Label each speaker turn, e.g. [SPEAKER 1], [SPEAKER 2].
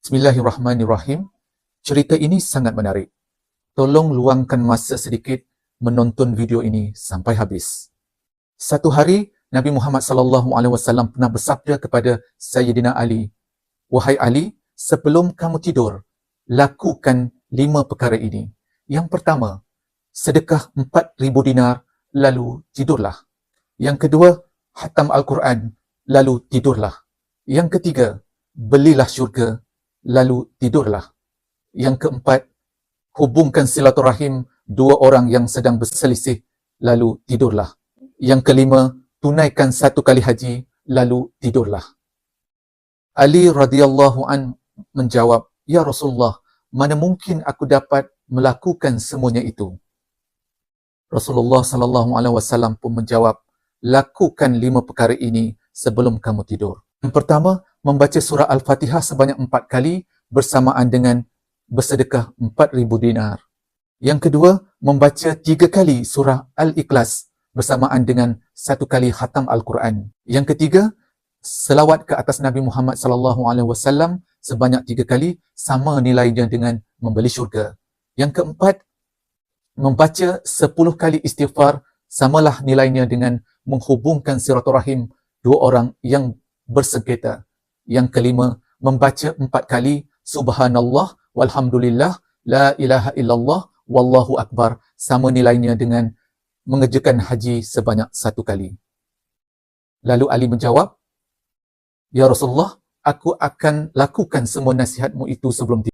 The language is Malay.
[SPEAKER 1] Bismillahirrahmanirrahim. Cerita ini sangat menarik. Tolong luangkan masa sedikit menonton video ini sampai habis. Satu hari, Nabi Muhammad SAW pernah bersabda kepada Sayyidina Ali, "Wahai Ali, sebelum kamu tidur, lakukan 5 perkara ini. Yang pertama, sedekah 4,000 dinar, lalu tidurlah. Yang kedua, khatam Al-Quran, lalu tidurlah. Yang ketiga, belilah syurga, lalu tidurlah. Yang keempat, hubungkan silaturahim 2 orang yang sedang berselisih, lalu tidurlah. Yang kelima, tunaikan 1 kali haji, lalu tidurlah." Ali radhiyallahu an menjawab, "Ya Rasulullah, mana mungkin aku dapat melakukan semuanya itu?" Rasulullah SAW pun menjawab, "Lakukan 5 perkara ini sebelum kamu tidur." Yang pertama, membaca surah Al-Fatihah sebanyak 4 kali bersamaan dengan bersedekah 4,000 dinar. Yang kedua, membaca 3 kali surah Al-Ikhlas bersamaan dengan 1 kali khatam Al-Quran. Yang ketiga, selawat ke atas Nabi Muhammad SAW sebanyak 3 kali, sama nilainya dengan membeli syurga. Yang keempat, membaca 10 kali istighfar, samalah nilainya dengan menghubungkan silaturahim 2 orang yang bersengketa. Yang kelima, membaca 4 kali Subhanallah walhamdulillah la ilaha illallah wallahu akbar, sama nilainya dengan mengerjakan haji sebanyak 1 kali. Lalu Ali menjawab, "Ya Rasulullah, aku akan lakukan semua nasihatmu itu sebelum tidur."